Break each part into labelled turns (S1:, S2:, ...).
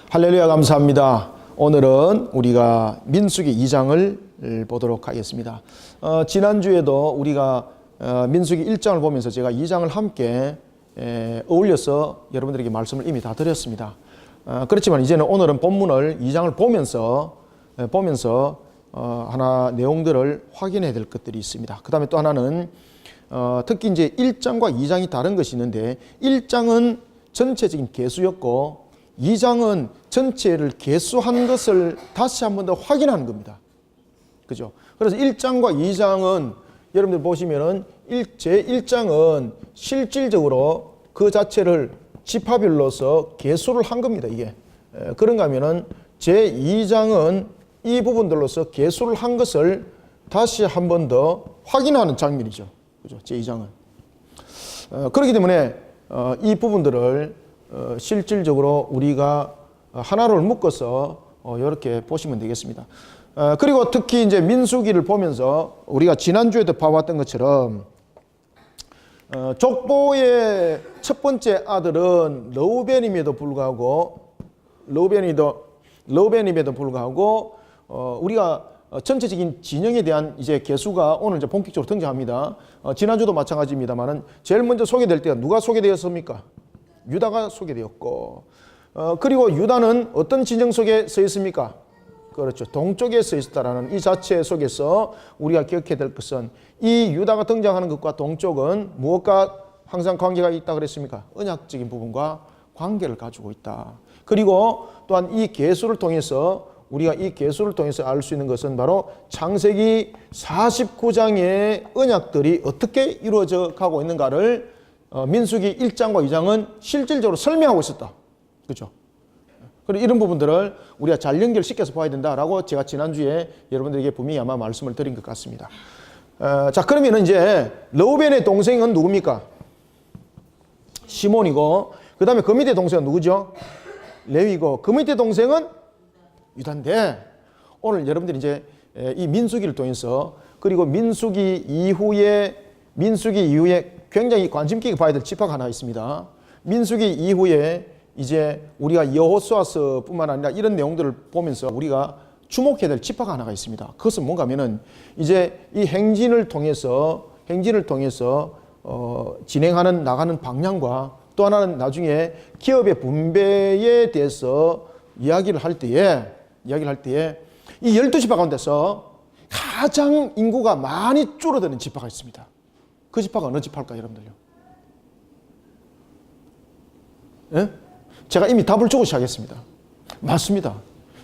S1: 할렐루야, 감사합니다. 오늘은 우리가 민수기 2장을 보도록 하겠습니다. 지난주에도 우리가 민수기 1장을 보면서 제가 2장을 함께 어울려서 여러분들에게 말씀을 이미 다 드렸습니다. 그렇지만 이제는 오늘은 본문을 2장을 보면서 하나 내용들을 확인해야 될 것들이 있습니다. 그 다음에 또 하나는 특히 이제 1장과 2장이 다른 것이 있는데 1장은 전체적인 계수였고 2장은 전체를 계수한 것을 다시 한 번 더 확인하는 겁니다. 그죠? 그래서 1장과 2장은 여러분들 보시면은 제1장은 실질적으로 그 자체를 지파별로서 계수를 한 겁니다. 이게. 그런가 하면은 제2장은 이 부분들로서 계수를 한 것을 다시 한 번 더 확인하는 장면이죠. 그죠? 제2장은. 그렇기 때문에 이 부분들을 실질적으로 우리가 하나를 묶어서 이렇게 보시면 되겠습니다. 그리고 특히 이제 민수기를 보면서 우리가 지난주에도 봐왔던 것처럼 족보의 첫 번째 아들은 르우벤임에도 불구하고 우리가 전체적인 진영에 대한 이제 개수가 오늘 이제 본격적으로 등장합니다. 지난주도 마찬가지입니다만은 제일 먼저 소개될 때가 누가 소개되었습니까? 유다가 소개되었고, 그리고 유다는 어떤 진영 속에 서 있습니까? 그렇죠. 동쪽에 서 있었다라는 이 자체 속에서 우리가 기억해야 될 것은 이 유다가 등장하는 것과 동쪽은 무엇과 항상 관계가 있다 그랬습니까? 언약적인 부분과 관계를 가지고 있다. 그리고 또한 이 계수를 통해서 우리가 이 계수를 통해서 알 수 있는 것은 바로 창세기 49장의 언약들이 어떻게 이루어져 가고 있는가를 민수기 1장과 2장은 실질적으로 설명하고 있었다. 그렇죠? 그리고 이런 부분들을 우리가 잘 연결시켜서 봐야 된다라고 제가 지난주에 여러분들에게 분명히 아마 말씀을 드린 것 같습니다. 자, 그러면 이제 르우벤의 동생은 누굽니까? 시몬이고, 그 다음에 그 밑에 동생은 누구죠? 레위고, 그 밑에 동생은 유다인데, 오늘 여러분들이 이제 이 민수기를 통해서, 그리고 민수기 이후에 굉장히 관심 깊게 봐야 될 지파가 하나 있습니다. 민수기 이후에 이제 우리가 여호수아서뿐만 아니라 이런 내용들을 보면서 우리가 주목해야 될 지파가 하나가 있습니다. 그것은 뭔가 하면은 이제 이 행진을 통해서 나가는 방향과 또 하나는 나중에 기업의 분배에 대해서 이야기를 할 때에 이 12지파 가운데서 가장 인구가 많이 줄어드는 지파가 있습니다. 그 지파가 어느 지파일까요, 여러분들요? 예? 제가 이미 답을 주고 시작했습니다. 맞습니다.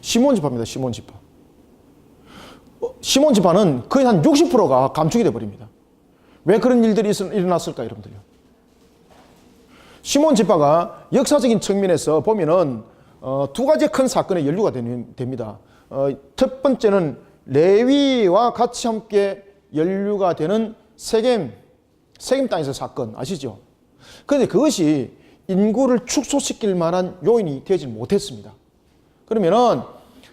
S1: 시몬 지파입니다. 시몬 지파. 시몬 지파는 거의 한 60%가 감축이 되어버립니다. 왜 그런 일들이 일어났을까요, 여러분들요? 시몬 지파가 역사적인 측면에서 보면은 두 가지 큰 사건에 연루가 됩니다. 첫 번째는 레위와 같이 함께 연루가 되는 세겜 땅에서 사건 아시죠? 그런데 그것이 인구를 축소시킬 만한 요인이 되지 못했습니다. 그러면은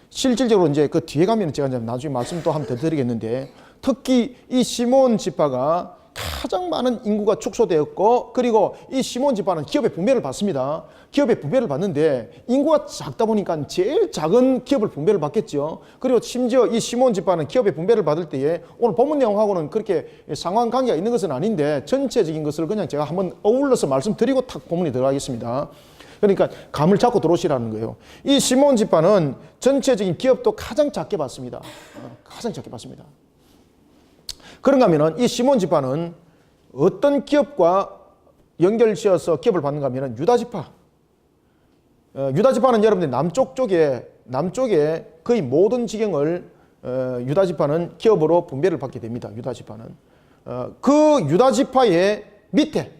S1: 실질적으로 이제 그 뒤에 가면 제가 나중에 말씀 또 한번 더 드리겠는데, 특히 이 시몬 지파가 가장 많은 인구가 축소되었고, 그리고 이 시몬 지파는 기업의 분배를 받습니다. 기업의 분배를 받는데 인구가 작다 보니까 제일 작은 기업을 분배를 받겠죠. 그리고 심지어 이 시몬 지파는 기업의 분배를 받을 때에 오늘 본문 내용하고는 그렇게 상관관계가 있는 것은 아닌데 전체적인 것을 그냥 제가 한번 어울러서 말씀드리고 탁 본문에 들어가겠습니다. 그러니까 감을 잡고 들어오시라는 거예요. 이 시몬 지파는 전체적인 기업도 가장 작게 받습니다. 가장 작게 받습니다. 그런가 하면은 이 시몬 지파는 어떤 기업과 연결지어서 기업을 받는가 하면은 유다 지파. 유다 지파는 여러분들 남쪽에 거의 모든 지경을 유다 지파는 기업으로 분배를 받게 됩니다. 유다 지파는. 그 유다 지파의 밑에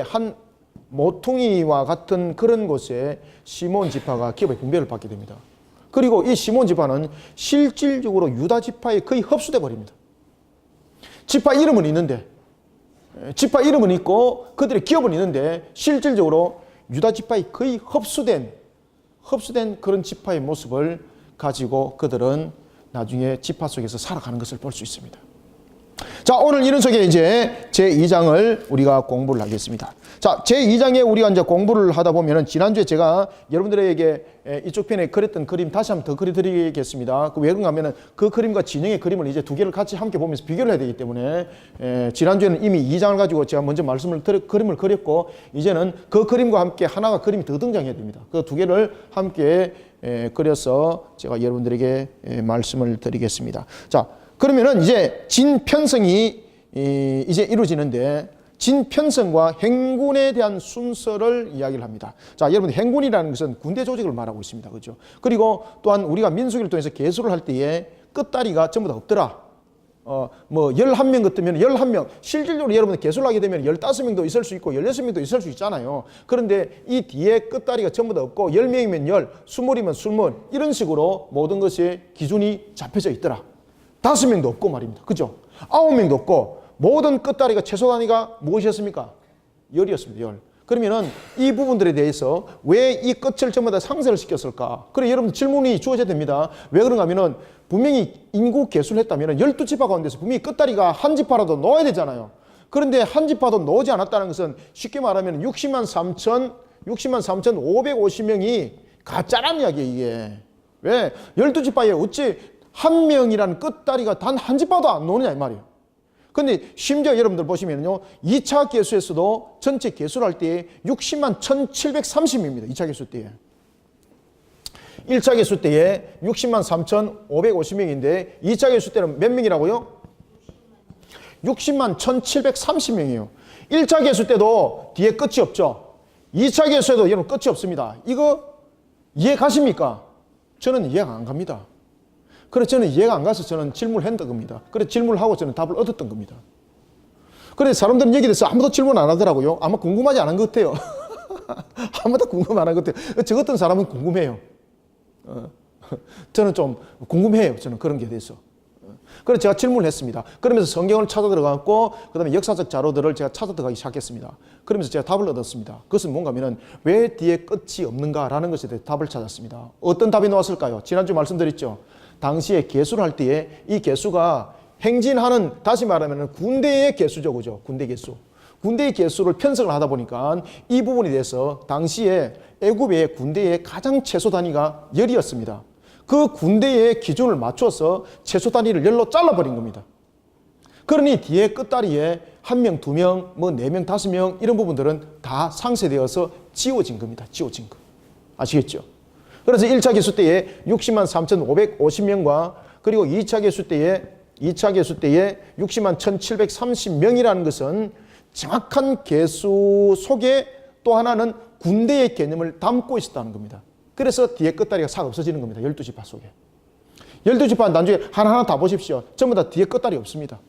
S1: 한 모퉁이와 같은 그런 곳에 시몬 지파가 기업의 분배를 받게 됩니다. 그리고 이 시몬 지파는 실질적으로 유다 지파에 거의 흡수돼 버립니다. 지파 이름은 있고 그들의 기업은 있는데 실질적으로 유다 지파에 거의 흡수된 그런 지파의 모습을 가지고 그들은 나중에 지파 속에서 살아가는 것을 볼 수 있습니다. 자, 오늘 이런 속에 이제 제2장을 우리가 공부를 하겠습니다. 자, 제2장에 우리가 이제 공부를 하다 보면은 지난주에 제가 여러분들에게 이쪽 편에 그렸던 그림 다시 한번 더 그려드리겠습니다. 왜 그런가 하면은 그 그림과 진영의 그림을 이제 두 개를 같이 함께 보면서 비교를 해야 되기 때문에 지난주에는 이미 2장을 가지고 제가 먼저 그림을 그렸고 이제는 그 그림과 함께 하나가 그림이 더 등장해야 됩니다. 그 두 개를 함께 그려서 제가 여러분들에게 말씀을 드리겠습니다. 자, 그러면은 이제 진편성이 이제 이루어지는데 진편성과 행군에 대한 순서를 이야기를 합니다. 자, 여러분 행군이라는 것은 군대 조직을 말하고 있습니다. 그렇죠? 그리고 또한 우리가 민수기를 통해서 계수를 할 때에 끝다리가 전부 다 없더라. 뭐 11명 같으면 11명, 실질적으로 여러분 계수를 하게 되면 15명도 있을 수 있고 16명도 있을 수 있잖아요. 그런데 이 뒤에 끝다리가 전부 다 없고 10명이면 10, 20이면 20 이런 식으로 모든 것이 기준이 잡혀져 있더라. 5명도 없고 말입니다. 그죠? 9명도 없고 모든 끝다리가 최소 단위가 무엇이었습니까? 10이었습니다. 10. 그러면은 이 부분들에 대해서 왜 이 끝을 전부 다 상쇄를 시켰을까? 그래 여러분 질문이 주어져야 됩니다. 왜 그런가 하면은 분명히 인구 개수를 했다면은 12지파 가운데서 분명히 끝다리가 한 지파라도 넣어야 되잖아요. 그런데 한 지파도 넣지 않았다는 것은 쉽게 말하면 60만 3,550명이 가짜란 이야기예요, 이게. 왜? 12지파에 어찌 한 명이라는 끝다리가 단 한 지파도 안 나오느냐 이 말이에요. 근데 심지어 여러분들 보시면요 2차 개수에서도 전체 개수를 할 때 60만 1730명입니다. 2차 개수 때에 1차 개수 때에 60만 3550명인데 2차 개수 때는 몇 명이라고요? 60만 1730명이에요. 1차 개수 때도 뒤에 끝이 없죠. 2차 개수에도 여러분 끝이 없습니다. 이거 이해 가십니까? 저는 이해가 안 갑니다. 그래서 저는 이해가 안 가서 저는 질문을 했던 겁니다. 그래서 질문을 하고 저는 답을 얻었던 겁니다. 그래서 사람들은 여기에 대해서 아무도 질문 안 하더라고요. 아마 궁금하지 않은 것 같아요. 아무도 궁금 안 한 것 같아요. 저 같은 사람은 궁금해요. 저는 좀 궁금해요. 저는 그런 게 대해서. 그래서 제가 질문을 했습니다. 그러면서 성경을 찾아 들어갔고 그 다음에 역사적 자료들을 제가 찾아 들어가기 시작했습니다. 그러면서 제가 답을 얻었습니다. 그것은 뭔가 하면은 왜 뒤에 끝이 없는가라는 것에 대해 답을 찾았습니다. 어떤 답이 나왔을까요? 지난주 말씀드렸죠. 당시에 개수를 할 때에 이 개수가 행진하는 다시 말하면 군대의 개수죠. 그죠? 군대 개수. 군대의 개수를 편성을 하다 보니까 이 부분에 대해서 당시에 애굽의 군대의 가장 최소 단위가 10이었습니다. 그 군대의 기준을 맞춰서 최소 단위를 10로 잘라버린 겁니다. 그러니 뒤에 끝다리에 1명, 2명, 뭐 4명, 5명 이런 부분들은 다 상쇄되어서 지워진 겁니다. 지워진 거. 아시겠죠? 그래서 1차 개수 때에 60만 3,550명과 그리고 2차 개수 때에 60만 1,730명이라는 것은 정확한 개수 속에 또 하나는 군대의 개념을 담고 있었다는 겁니다. 그래서 뒤에 끝다리가 싹 없어지는 겁니다. 12지파 속에. 12지파 나중에 하나하나 다 보십시오. 전부 다 뒤에 끝다리 없습니다.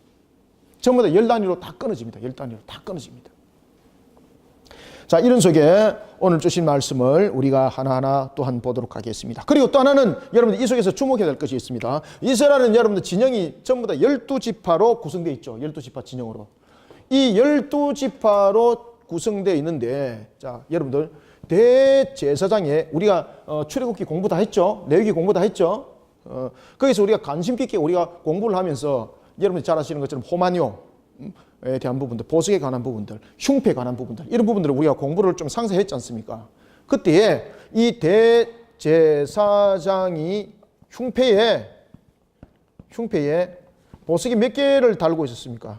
S1: 전부 다 10단위로 다 끊어집니다. 10단위로 다 끊어집니다. 자, 이런 속에 오늘 주신 말씀을 우리가 하나하나 또한 보도록 하겠습니다. 그리고 또 하나는 여러분들 이 속에서 주목해야 될 것이 있습니다. 이스라엘은 여러분들 진영이 전부 다 12지파로 구성되어 있죠. 12지파 진영으로. 이 12지파로 구성되어 있는데 자, 여러분들 대제사장에 우리가 출애굽기 공부 다 했죠. 레위기 공부 다 했죠. 거기서 우리가 관심 깊게 우리가 공부를 하면서 여러분들 잘 아시는 것처럼 호마뇨에 대한 부분들, 보석에 관한 부분들, 흉패에 관한 부분들 이런 부분들을 우리가 공부를 좀 상세히 했지 않습니까? 그때에 이 대제사장이 흉패에 보석이 몇 개를 달고 있었습니까?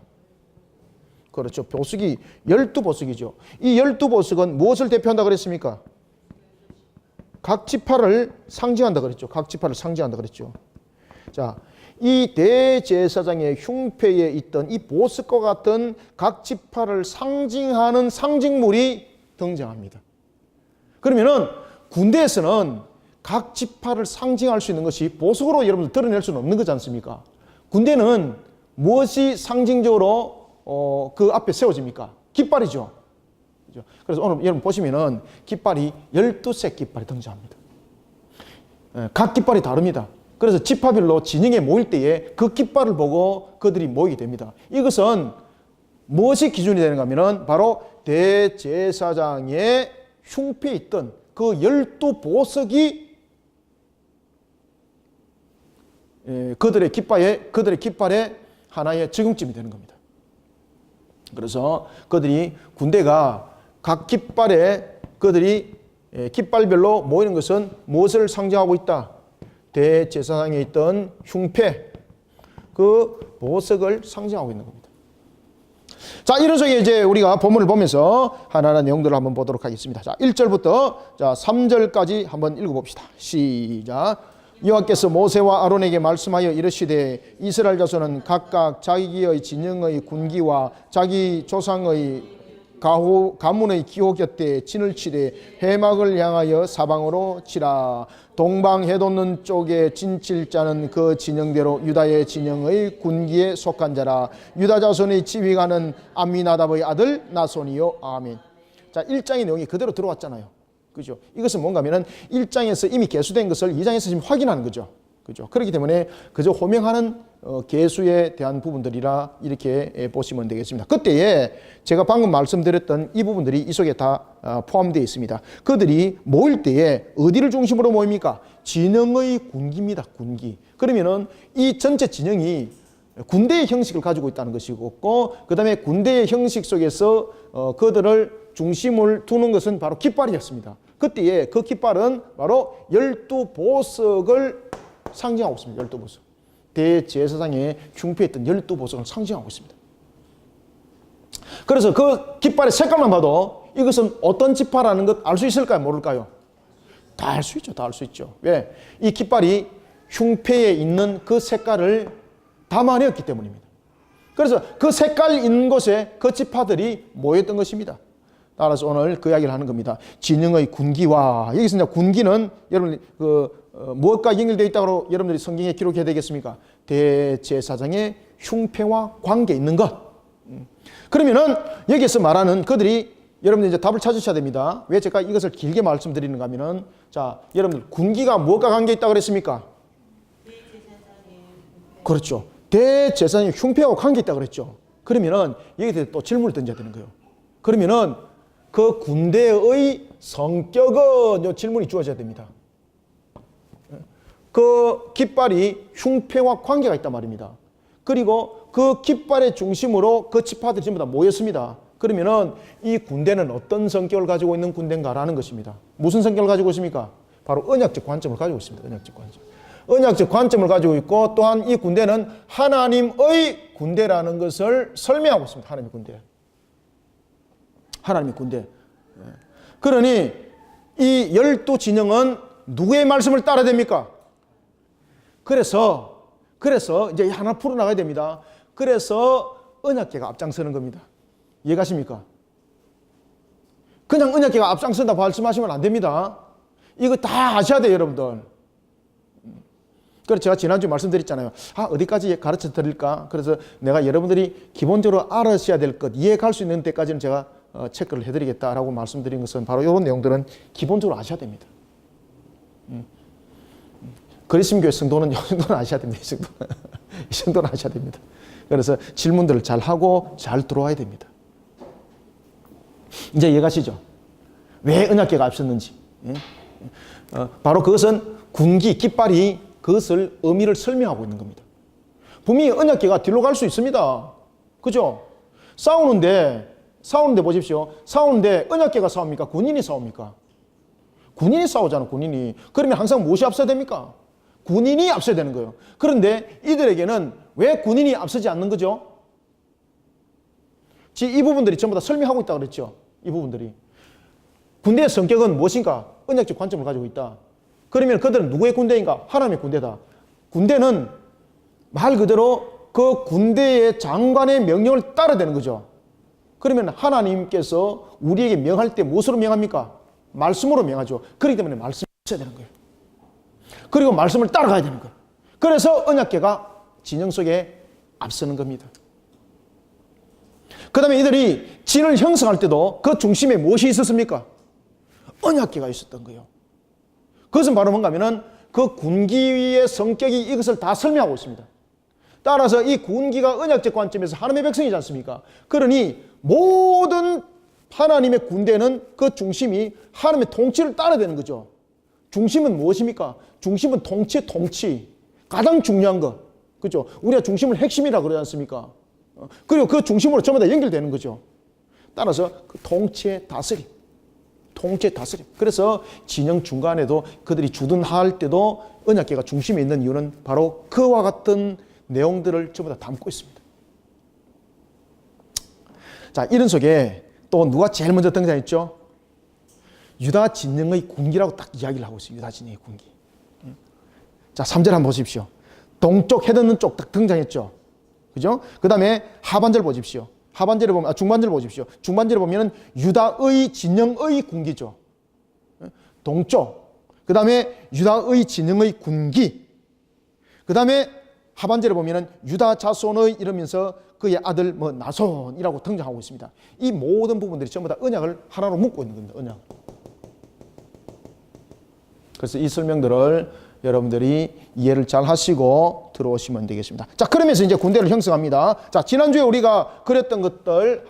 S1: 그렇죠. 보석이 12보석이죠. 이 12보석은 무엇을 대표한다 그랬습니까? 각 지파를 상징한다 그랬죠. 각 지파를 상징한다 그랬죠. 자, 이 대제사장의 흉패에 있던 이 보석과 같은 각 지파를 상징하는 상징물이 등장합니다. 그러면은 군대에서는 각 지파를 상징할 수 있는 것이 보석으로 여러분들 드러낼 수는 없는 거지 않습니까? 군대는 무엇이 상징적으로 그 앞에 세워집니까? 깃발이죠. 그래서 오늘 여러분 보시면은 깃발이 12색 깃발이 등장합니다. 각 깃발이 다릅니다. 그래서 지파별로 진영에 모일 때에 그 깃발을 보고 그들이 모이게 됩니다. 이것은 무엇이 기준이 되는가 하면은 바로 대제사장의 흉패에 있던 그 12보석이 그들의 깃발에 하나의 적용점이 되는 겁니다. 그래서 그들이 군대가 각 깃발에 그들이 깃발별로 모이는 것은 무엇을 상징하고 있다? 대제사장에 있던 흉패, 그 보석을 상징하고 있는 겁니다. 자, 이런 속에 이제 우리가 본문을 보면서 하나하나 내용들을 한번 보도록 하겠습니다. 자, 1절부터 자, 3절까지 한번 읽어봅시다. 시작. 여호와께서 모세와 아론에게 말씀하여 이르시되 이스라엘 자손은 각각 자기의 진영의 군기와 자기 조상의 가문의 기호 곁에 진을 치되 해막을 향하여 사방으로 치라. 동방해돋는 쪽에 진칠 자는 그 진영대로 유다의 진영의 군기에 속한 자라. 유다 자손의 지휘관은 암미나답의 아들 나손이요. 아멘. 자, 1장의 내용이 그대로 들어왔잖아요. 그죠? 이것은 뭔가 하면은 1장에서 이미 계수된 것을 2장에서 지금 확인하는 거죠. 그죠? 그렇기 때문에 그저 호명하는 계수에 대한 부분들이라 이렇게 보시면 되겠습니다. 그때에 제가 방금 말씀드렸던 이 부분들이 이 속에 다 포함되어 있습니다. 그들이 모일 때에 어디를 중심으로 모입니까? 진영의 군기입니다. 군기. 그러면은 이 전체 진영이 군대의 형식을 가지고 있다는 것이고, 그 다음에 군대의 형식 속에서 그들을 중심을 두는 것은 바로 깃발이었습니다. 그때에 그 깃발은 바로 12보석을 상징하고 있습니다. 12보석. 대제사장의 흉패에 있던 12보석을 상징하고 있습니다. 그래서 그 깃발의 색깔만 봐도 이것은 어떤 지파라는 것 알 수 있을까요? 모를까요? 다 알 수 있죠. 다 알 수 있죠. 왜? 이 깃발이 흉패에 있는 그 색깔을 담아내었기 때문입니다. 그래서 그 색깔 있는 곳에 그 지파들이 모였던 것입니다. 따라서 오늘 그 이야기를 하는 겁니다. 진영의 군기와, 여기서 이제 군기는 여러분 무엇과 연결되어 있다고 여러분들이 성경에 기록해야 되겠습니까? 대제사장의 흉패와 관계 있는 것. 그러면은 여기서 말하는 그들이 여러분들 이제 답을 찾으셔야 됩니다. 왜 제가 이것을 길게 말씀드리는가 하면은, 자, 여러분들 군기가 무엇과 관계 있다고 그랬습니까? 그렇죠. 대제사장의 흉패하고 관계 있다고 그랬죠. 그러면은 여기에 대해서 또 질문을 던져야 되는 거예요. 그러면은 그 군대의 성격은 요 질문이 주어져야 됩니다. 그 깃발이 흉패와 관계가 있단 말입니다. 그리고 그 깃발의 중심으로 그 지파들이 전부 다 모였습니다. 그러면은 이 군대는 어떤 성격을 가지고 있는 군대인가라는 것입니다. 무슨 성격을 가지고 있습니까? 바로 언약적 관점을 가지고 있습니다. 언약적 관점. 언약적 관점을 가지고 있고, 또한 이 군대는 하나님의 군대라는 것을 설명하고 있습니다. 하나님의 군대. 하나님의 군대. 그러니 이 12진영은 누구의 말씀을 따라야 됩니까? 그래서 이제 하나 풀어나가야 됩니다. 그래서 언약궤가 앞장서는 겁니다. 이해가십니까? 그냥 언약궤가 앞장선다 말씀하시면 안 됩니다. 이거 다 아셔야 돼요, 여러분들. 그래서 제가 지난주에 말씀드렸잖아요. 어디까지 가르쳐 드릴까? 그래서 내가 여러분들이 기본적으로 알아셔야 될 것, 이해할 수 있는 데까지는 제가 체크를 해드리겠다라고 말씀드린 것은 바로 이런 내용들은 기본적으로 아셔야 됩니다. 그리스도교회 성도는 이 정도는 아셔야 됩니다. 이 정도는 아셔야 됩니다. 그래서 질문들을 잘 하고 잘 들어와야 됩니다. 이제 이해가시죠? 왜 언약궤가 앞섰는지. 바로 그것은 군기, 깃발이 그것을 의미를 설명하고 있는 겁니다. 분명히 언약궤가 뒤로 갈 수 있습니다. 그죠? 싸우는데 보십시오. 싸우는데 언약궤가 싸웁니까? 군인이 싸웁니까? 군인이 싸우잖아, 군인이. 그러면 항상 무엇이 앞서야 됩니까? 군인이 앞서야 되는 거예요. 그런데 이들에게는 왜 군인이 앞서지 않는 거죠? 이 부분들이 전부 다 설명하고 있다고 그랬죠. 이 부분들이. 군대의 성격은 무엇인가? 언약적 관점을 가지고 있다. 그러면 그들은 누구의 군대인가? 하나님의 군대다. 군대는 말 그대로 그 군대의 장관의 명령을 따라야 되는 거죠. 그러면 하나님께서 우리에게 명할 때 무엇으로 명합니까? 말씀으로 명하죠. 그렇기 때문에 말씀이 있어야 되는 거예요. 그리고 말씀을 따라가야 되는 거예요. 그래서 언약궤가 진영 속에 앞서는 겁니다. 그 다음에 이들이 진을 형성할 때도 그 중심에 무엇이 있었습니까? 언약궤가 있었던 거예요. 그것은 바로 뭔가 하면은 그 군기의 성격이 이것을 다 설명하고 있습니다. 따라서 이 군기가 언약적 관점에서 하나님의 백성이지 않습니까? 그러니 모든 하나님의 군대는 그 중심이 하나님의 통치를 따라야 되는 거죠. 중심은 무엇입니까? 중심은 통치. 가장 중요한 것. 그죠? 우리가 중심을 핵심이라 그러지 않습니까? 그리고 그 중심으로 전부 다 연결되는 거죠. 따라서 그 통치의 다스림. 통치의 다스림. 그래서 진영 중간에도 그들이 주둔할 때도 언약궤가 중심에 있는 이유는 바로 그와 같은 내용들을 전부 다 담고 있습니다. 자, 이런 속에 또 누가 제일 먼저 등장했죠? 유다 진영의 군기라고 딱 이야기를 하고 있어요. 유다 진영의 군기. 자, 3절 한번 보십시오. 동쪽 해돋는 쪽 딱 등장했죠. 그죠? 그 다음에 하반절 보십시오. 하반절에 보면, 중반절 보십시오. 중반절에 보면은 유다의 진영의 군기죠. 동쪽. 그 다음에 유다의 진영의 군기. 그 다음에 하반절에 보면은 유다 자손의 이러면서 그의 아들 나손이라고 등장하고 있습니다. 이 모든 부분들이 전부 다 언약을 하나로 묶고 있는 겁니다. 언약. 그래서 이 설명들을 여러분들이 이해를 잘 하시고 들어오시면 되겠습니다. 자, 그러면서 이제 군대를 형성합니다. 자, 지난주에 우리가 그렸던 것들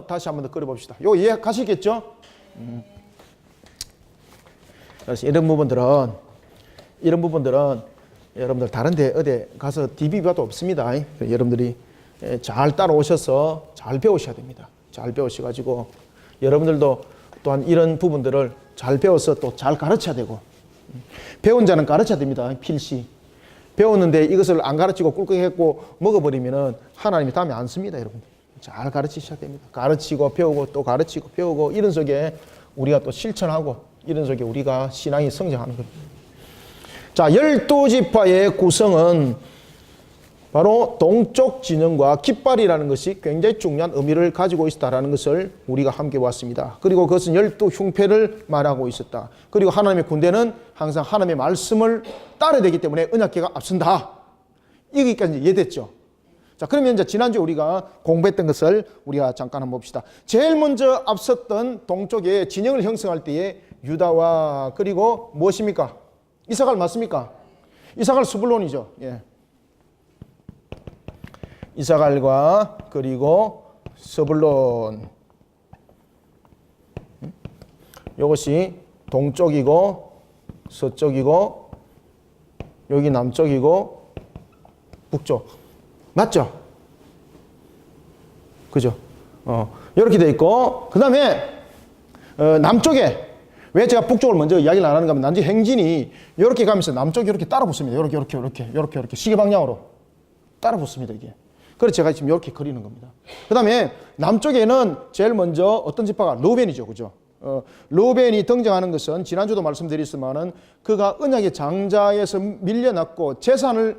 S1: 다시 한번 더 그려봅시다. 요 이해 가시겠죠? 그래서 이런 부분들은 여러분들 다른데 어디 가서 DB 봐도 없습니다. 여러분들이 잘 따라오셔서 잘 배우셔야 됩니다. 잘 배우셔가지고 여러분들도 또한 이런 부분들을 잘 배워서 또 잘 가르쳐야 되고, 배운 자는 가르쳐야 됩니다. 필시. 배웠는데 이것을 안 가르치고 꿀꺽했고 먹어버리면은 하나님이 다음에 안 씁니다. 여러분 잘 가르치셔야 됩니다. 가르치고 배우고 또 가르치고 배우고 이런 속에 우리가 또 실천하고 이런 속에 우리가 신앙이 성장하는 겁니다. 자, 12지파의 구성은 바로 동쪽 진영과 깃발이라는 것이 굉장히 중요한 의미를 가지고 있다는 것을 우리가 함께 봤습니다. 그리고 그것은 12흉패를 말하고 있었다. 그리고 하나님의 군대는 항상 하나님의 말씀을 따라야 되기 때문에 언약궤가 앞선다. 여기까지 이해됐죠? 자, 그러면 이제 지난주에 우리가 공부했던 것을 우리가 잠깐 한번 봅시다. 제일 먼저 앞섰던 동쪽에 진영을 형성할 때에 유다와 그리고 무엇입니까? 이사갈 맞습니까? 이사갈 스불론이죠. 예. 이사갈과 그리고 스불론, 이것이 동쪽이고 서쪽이고 여기 남쪽이고 북쪽 맞죠? 그죠? 이렇게 돼 있고, 그 다음에 남쪽에 왜 제가 북쪽을 먼저 이야기를 안 하는가 하면 난지 행진이 이렇게 가면서 남쪽이 이렇게 따라 붙습니다. 이렇게 시계 방향으로 따라 붙습니다. 이게. 그래서 제가 지금 이렇게 그리는 겁니다. 그 다음에 남쪽에는 제일 먼저 어떤 지파가 르우벤이죠. 그죠? 르우벤이 등장하는 것은 지난주도 말씀드렸지만은 그가 언약의 장자에서 밀려났고 재산을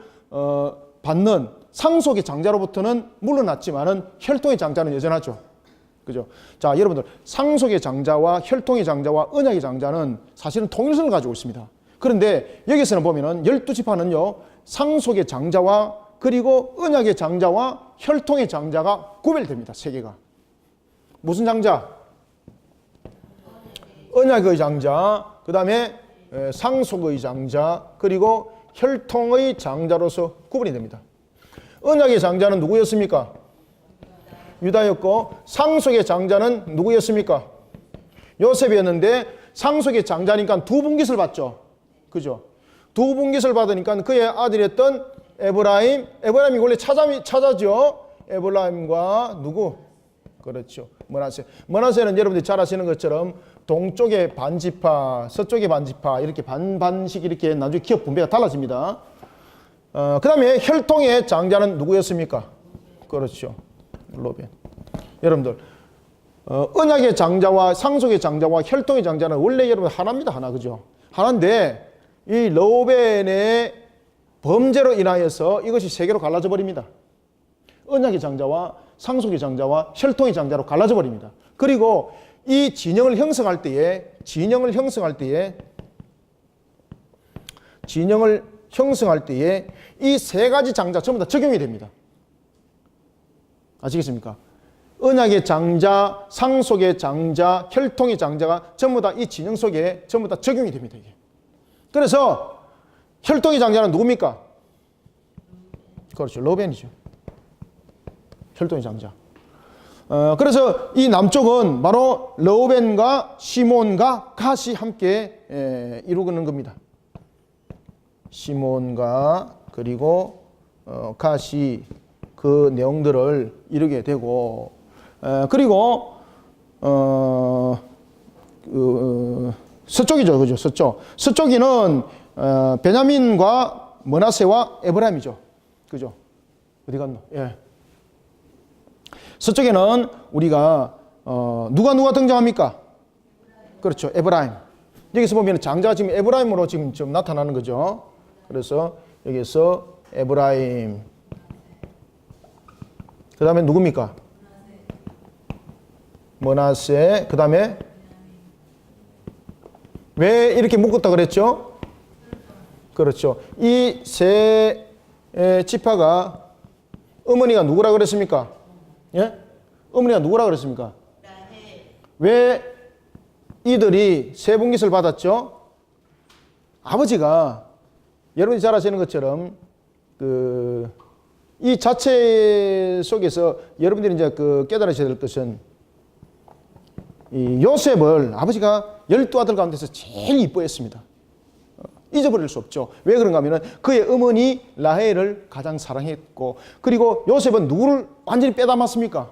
S1: 받는 상속의 장자로부터는 물러났지만은 혈통의 장자는 여전하죠. 그죠? 자, 여러분들 상속의 장자와 혈통의 장자와 언약의 장자는 사실은 통일성을 가지고 있습니다. 그런데 여기서는 보면은 12지파는요 상속의 장자와 그리고 언약의 장자와 혈통의 장자가 구별됩니다. 세 개가. 무슨 장자? 언약의 장자, 그 다음에 상속의 장자, 그리고 혈통의 장자로서 구분이 됩니다. 언약의 장자는 누구였습니까? 유다였고, 상속의 장자는 누구였습니까? 요셉이었는데 상속의 장자니까 두 분깃을 받죠. 그죠? 두 분깃을 받으니까 그의 아들이었던 에브라임이 원래 차자죠. 에브라임과 누구? 그렇죠. 머나세는 여러분들이 잘 아시는 것처럼 동쪽의 반지파, 서쪽의 반지파 이렇게 반반씩 이렇게 나중에 기업 분배가 달라집니다. 그 다음에 혈통의 장자는 누구였습니까? 그렇죠. 르우벤. 여러분들 언약의 장자와 상속의 장자와 혈통의 장자는 원래 여러분 하나입니다. 하나. 그죠? 하나인데 이 르우벤의 범죄로 인하여서 이것이 세 개로 갈라져 버립니다. 언약의 장자와 상속의 장자와 혈통의 장자로 갈라져 버립니다. 그리고 이 진영을 형성할 때에 이 세 가지 장자 전부 다 적용이 됩니다. 아시겠습니까? 언약의 장자, 상속의 장자, 혈통의 장자가 전부 다 이 진영 속에 전부 다 적용이 됩니다. 이게. 그래서 혈통의 장자는 누굽니까? 그렇죠. 르우벤이죠. 혈통의 장자. 그래서 이 남쪽은 바로 르우벤과 시몬과 갓이 함께 이루는 겁니다. 시몬과 그리고 갓이 그 내용들을 이루게 되고, 그리고 서쪽이죠, 그죠? 서쪽이는 베냐민과 므낫세와 에브라임이죠, 그죠? 어디 갔노? 예. 서쪽에는 우리가 누가 등장합니까? 그렇죠, 에브라임. 여기서 보면 장자가 지금 에브라임으로 지금 좀 나타나는 거죠. 그래서 여기서 에브라임. 그 다음에 누굽니까? 므낫세. 그 다음에 왜 이렇게 묶었다 그랬죠? 그렇죠. 이 세 지파가 어머니가 누구라 그랬습니까? 예? 어머니가 누구라 그랬습니까? 왜 이들이 세 분깃을 받았죠? 아버지가 여러분이 잘 아시는 것처럼 이 자체 속에서 여러분들이 이제 깨달으셔야 될 것은 이 요셉을 아버지가 12아들 가운데서 제일 이뻐했습니다. 잊어버릴 수 없죠. 왜 그런가 하면 그의 어머니 라헬을 가장 사랑했고, 그리고 요셉은 누구를 완전히 빼닮았습니까?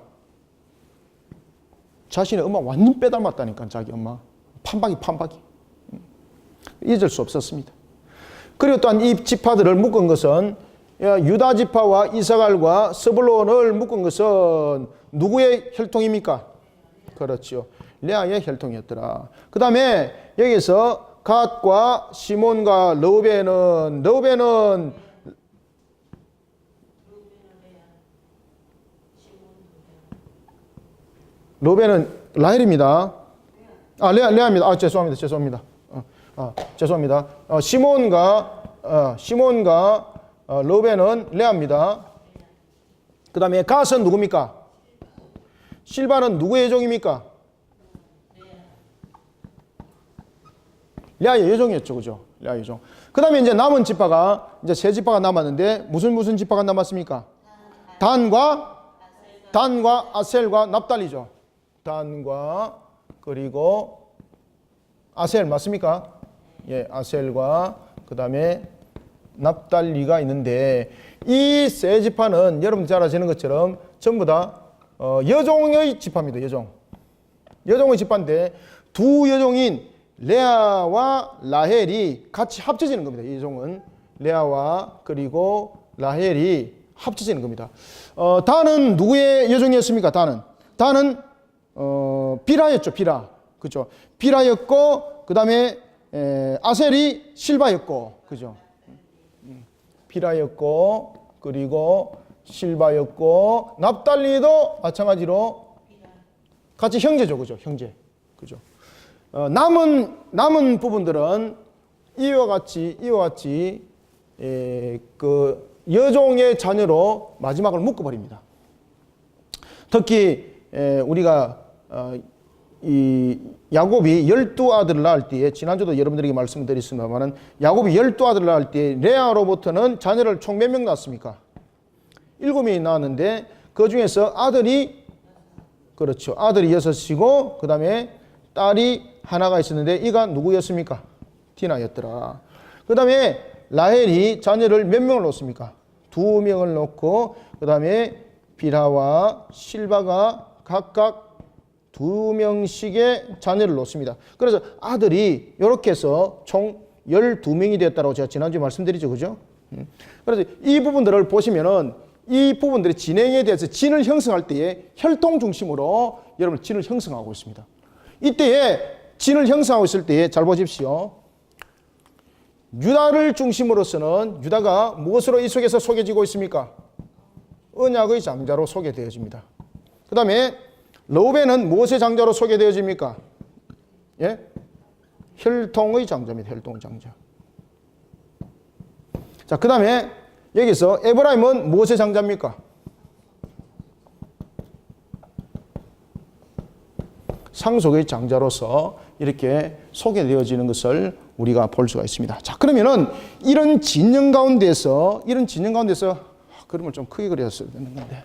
S1: 자신의 엄마 완전 빼닮았다니까. 자기 엄마 판박이 잊을 수 없었습니다. 그리고 또한 이 지파들을 묶은 것은 유다 지파와 이사갈과 스불론을 묶은 것은 누구의 혈통입니까? 그렇죠, 레아의 혈통이었더라. 그 다음에 여기서 갓과 시몬과 르우벤은 라헬입니다. 레아입니다. 죄송합니다. 죄송합니다. 시몬과 르우벤은 레아입니다. 그 다음에 갓은 누굽니까? 실바는 누구의 여종입니까? 레아의 여종이었죠, 그죠? 레아 여종. 그 다음에 이제 남은 지파가 이제 세 지파가 남았는데 무슨 지파가 남았습니까? 단과 아셀과 납달리죠. 단과 그리고 아셀 맞습니까? 예, 아셀과 그 다음에 납달리가 있는데 이 세 지파는 여러분 잘 아시는 것처럼 전부 다 여종의 지파입니다. 여종의 지파인데 두 여종인 레아와 라헬이 같이 합쳐지는 겁니다. 이 여종은 레아와 그리고 라헬이 합쳐지는 겁니다. 단은 누구의 여종이었습니까? 단은 비라였죠. 그죠? 비라였고 그 다음에 아셀이 실바였고, 그죠? 비라였고 그리고 실바였고 납달리도 마찬가지로 같이 형제죠, 그죠? 그죠? 남은 부분들은 이와 같이 그 여종의 자녀로 마지막을 묶어버립니다. 특히 우리가 이 야곱이 12아들을 낳을 때에, 지난주도 여러분들에게 말씀드렸습니다만 야곱이 12아들을 낳을 때 레아로부터는 자녀를 총 몇 명 낳았습니까? 7명이 낳았는데 그 중에서 아들이 6이고 그 다음에 딸이 하나가 있었는데 이가 누구였습니까? 디나였더라. 그 다음에 라헬이 자녀를 몇 명을 놓습니까? 2명을 놓고 그 다음에 빌하와 실바가 각각 2명씩의 자녀를 놓습니다. 그래서 아들이 이렇게 해서 총 12명이 되었다고 제가 지난주에 말씀드리죠, 그죠? 그래서 이 부분들을 보시면은 이 부분들의 진행에 대해서 진을 형성할 때에 혈통 중심으로 여러분 진을 형성하고 있습니다. 이때에 진을 형성하고 있을 때에 잘 보십시오. 유다를 중심으로서는 유다가 무엇으로 이 속에서 속여지고 있습니까? 언약의 장자로 소개되어집니다. 그 다음에 르우벤은 무엇의 장자로 소개되어집니까? 예? 혈통의 장자입니다. 혈통의 장자. 자, 그 다음에 여기서 에브라임은 무엇의 장자입니까? 상속의 장자로서 이렇게 소개되어지는 것을 우리가 볼 수가 있습니다. 자, 그러면은 이런 진영 가운데서 그림을 좀 크게 그렸어야 되는 건데.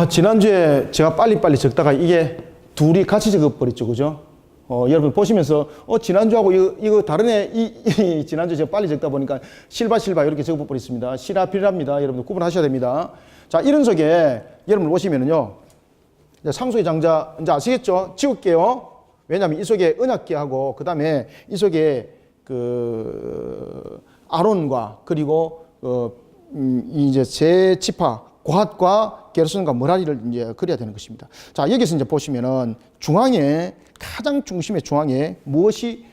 S1: 지난주에 제가 빨리빨리 적다가 이게 둘이 같이 적어버렸죠. 그죠? 여러분 보시면서, 지난주하고 이거 다르네. 지난주 제가 빨리 적다 보니까 실바 이렇게 적어버렸습니다. 시라필랍니다. 여러분들 구분하셔야 됩니다. 자, 이런 속에 여러분 보시면은요. 상수의 장자, 이제 아시겠죠? 지울게요. 왜냐하면 이 속에 언약궤하고, 그 다음에 이 속에 아론과, 그리고, 이제 세 지파, 고핫과 게르손과 머라리를 이제 그려야 되는 것입니다. 자, 여기서 이제 보시면은 중앙에, 가장 중심의 중앙에 무엇이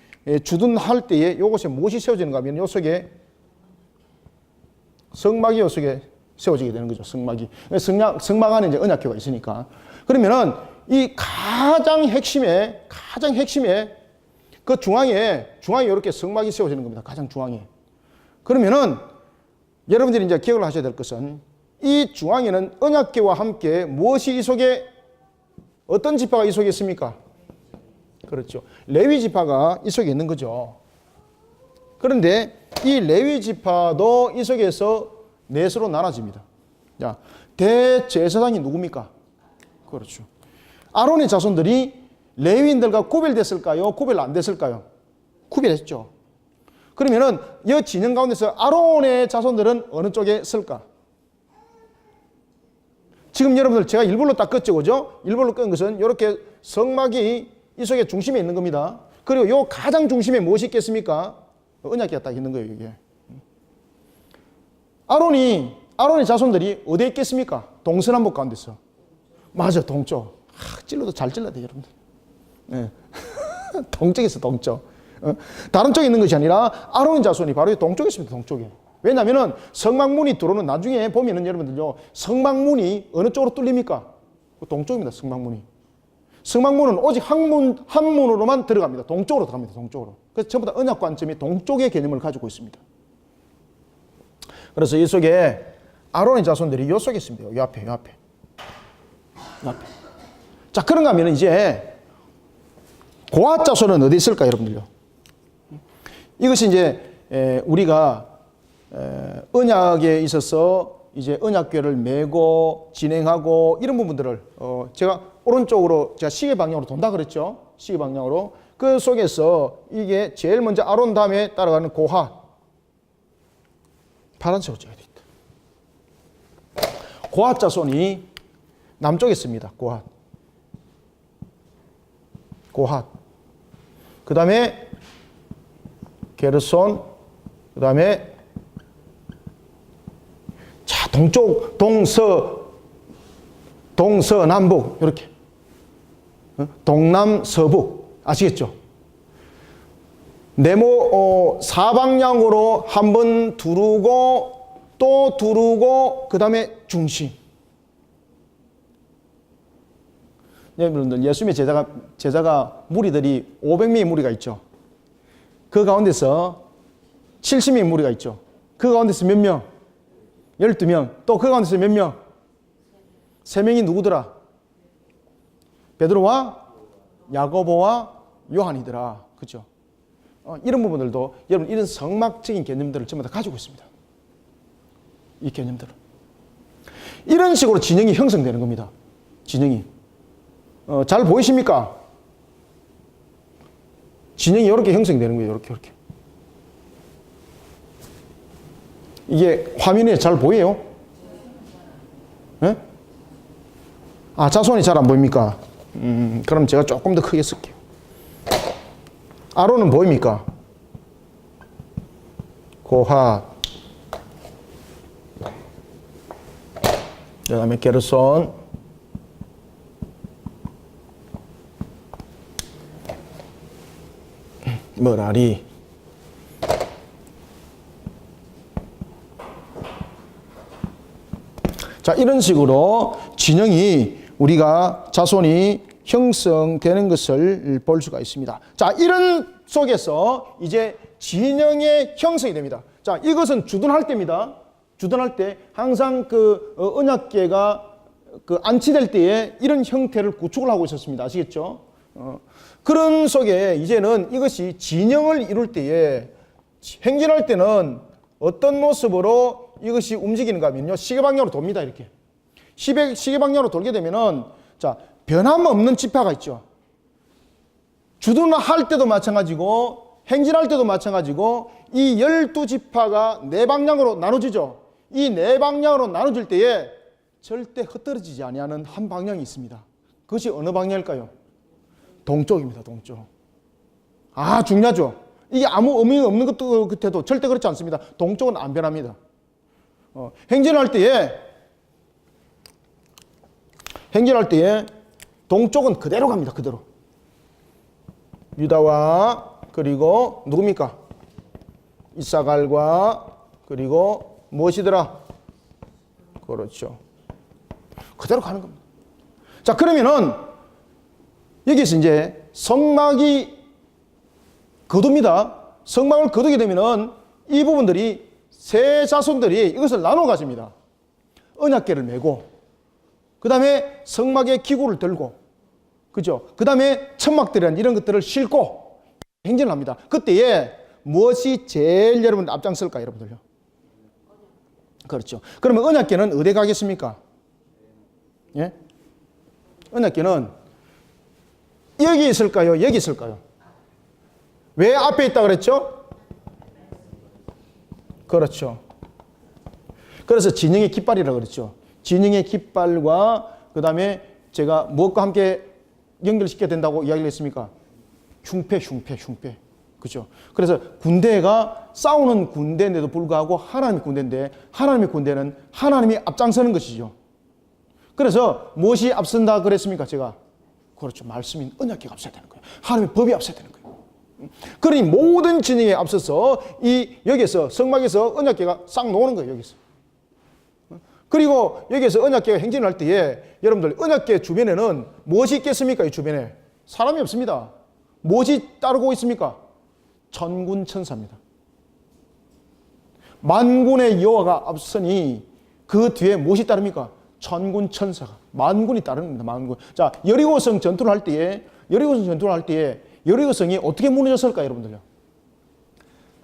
S1: 주둔할 때에 요것에 무엇이 세워지는가 하면 요 속에 성막이 요 속에 세워지게 되는 거죠. 성막이. 성막 안에 이제 언약궤가 있으니까. 그러면은 이 가장 핵심에 그 중앙에 이렇게 성막이 세워지는 겁니다. 가장 중앙에. 그러면은 여러분들이 이제 기억을 하셔야 될 것은 이 중앙에는 언약궤와 함께 무엇이 이 속에 어떤 지파가 이 속에 있습니까? 그렇죠. 레위 지파가 이 속에 있는 거죠. 그런데 이 레위 지파도 이 속에서 넷으로 나눠집니다. 자, 대제사장이 누굽니까? 그렇죠. 아론의 자손들이 레위인들과 구별됐을까요? 구별 안 됐을까요? 구별했죠. 그러면은 이 진영 가운데서 아론의 자손들은 어느 쪽에 쓸까? 지금 여러분들 제가 일부러 딱 껐죠, 그죠? 일부러 끈 것은 이렇게 성막이 이 속에 중심에 있는 겁니다. 그리고 요 가장 중심에 무엇이 있겠습니까? 언약궤가 딱 있는 거예요, 이게. 아론의 자손들이 어디에 있겠습니까? 동서남북 가운데서. 맞아, 동쪽. 찔러도 잘 찔러야 돼, 여러분들. 네. 동쪽에 있어, 동쪽. 다른 쪽에 있는 것이 아니라 아론의 자손이 바로 동쪽에 있습니다, 동쪽에. 왜냐면은 성막문이 들어오는 나중에 보면은 여러분들요, 성막문이 어느 쪽으로 뚫립니까? 동쪽입니다, 성막문이. 성막문은 오직 한 문으로만 들어갑니다. 동쪽으로 들어갑니다, 동쪽으로. 그래서 전부 다 언약 관점이 동쪽의 개념을 가지고 있습니다. 그래서 이 속에 아론의 자손들이 요 속에 있습니다. 요 앞에. 자, 그런가 하면 이제 고핫 자손은 어디 있을까, 여러분들요? 이것이 이제 우리가 언약에 있어서 이제 언약궤를 메고 진행하고 이런 부분들을 제가 오른쪽으로 제가 시계 방향으로 돈다 그랬죠? 시계 방향으로. 그 속에서 이게 제일 먼저 아론 다음에 따라가는 고핫. 파란색으로 찍어야 되겠다. 고핫 자손이 남쪽에 있습니다. 고핫. 그 다음에 게르손. 그 다음에 자, 동쪽, 동서, 남북 이렇게. 동남, 서북. 아시겠죠? 네모 사방향으로 한번 두르고 또 두르고 그 다음에 중심. 여러분들 예수님의 제자가 무리들이 500명의 무리가 있죠. 그 가운데서 70명의 무리가 있죠. 그 가운데서 몇 명? 12명. 또 그 가운데서 몇 명? 3명이 누구더라? 베드로와 야고보와 요한이더라. 그죠? 이런 부분들도 여러분 이런 성막적인 개념들을 전부 다 가지고 있습니다. 이 개념들을. 이런 식으로 진영이 형성되는 겁니다. 진영이. 잘 보이십니까? 진영이 이렇게 형성되는 거예요. 이렇게. 이게 화면에 잘 보여요? 네? 자손이 잘 안 보입니까? 그럼 제가 조금 더 크게 쓸게요. 아론은 보입니까? 고핫. 그 다음에 게르손. 머라리. 자, 이런 식으로 진영이 우리가 자손이 형성되는 것을 볼 수가 있습니다. 자, 이런 속에서 이제 진영의 형성이 됩니다. 자, 이것은 주둔할 때입니다. 주둔할 때 항상 그 언약궤가 그 안치될 때에 이런 형태를 구축을 하고 있었습니다. 아시겠죠? 그런 속에 이제는 이것이 진영을 이룰 때에 행진할 때는 어떤 모습으로 이것이 움직이는가 하면요. 시계 방향으로 돕니다. 이렇게. 시계 방향으로 돌게 되면은, 자, 변함없는 지파가 있죠. 주둔할 때도 마찬가지고, 행진할 때도 마찬가지고, 이 12지파가 네 방향으로 나눠지죠. 이 네 방향으로 나눠질 때에 절대 흩어지지 아니하는 한 방향이 있습니다. 그것이 어느 방향일까요? 동쪽입니다. 동쪽. 아, 중요하죠. 이게 아무 의미 없는 것도 같아도 절대 그렇지 않습니다. 동쪽은 안 변합니다. 행진할 때에 동쪽은 그대로 갑니다. 그대로. 유다와 그리고 누굽니까? 이사갈과 그리고 무엇이더라? 그렇죠. 그대로 가는 겁니다. 자, 그러면은 여기서 이제 성막이 거둡니다. 성막을 거두게 되면은 이 부분들이 세 자손들이 이것을 나눠 가집니다. 언약궤를 메고, 그 다음에 성막의 기구를 들고, 그죠? 그 다음에 천막들이란 이런 것들을 싣고 행진을 합니다. 그때에 무엇이 제일 여러분 앞장설까요, 여러분들요? 그렇죠. 그러면 언약궤는 어디 가겠습니까? 예? 언약궤는 여기 있을까요? 여기 있을까요? 왜 앞에 있다 그랬죠? 그렇죠. 그래서 진영의 깃발이라고 그랬죠. 진영의 깃발과 그 다음에 제가 무엇과 함께 연결시켜야 된다고 이야기를 했습니까? 흉패. 그죠? 그래서 군대가 싸우는 군대인데도 불구하고 하나님의 군대인데, 하나님의 군대는 하나님이 앞장서는 것이죠. 그래서 무엇이 앞선다 그랬습니까? 제가. 그렇죠. 말씀인 언약궤가 앞서야 되는 거예요. 하나님의 법이 앞서야 되는 거예요. 그러니 모든 진영에 앞서서 여기에서 성막에서 언약궤가 싹 놓는 거예요. 여기서. 그리고 여기에서 언약궤가 행진을 할 때에 여러분들 언약궤 주변에는 무엇이 있겠습니까? 이 주변에 사람이 없습니다. 무엇이 따르고 있습니까? 천군 천사입니다. 만군의 여호와가 앞서니 그 뒤에 무엇이 따릅니까? 천군 천사가, 만군이 따르는 겁니다. 만군. 자, 여리고성 전투를 할 때에 여리고성이 어떻게 무너졌을까요, 여러분들요?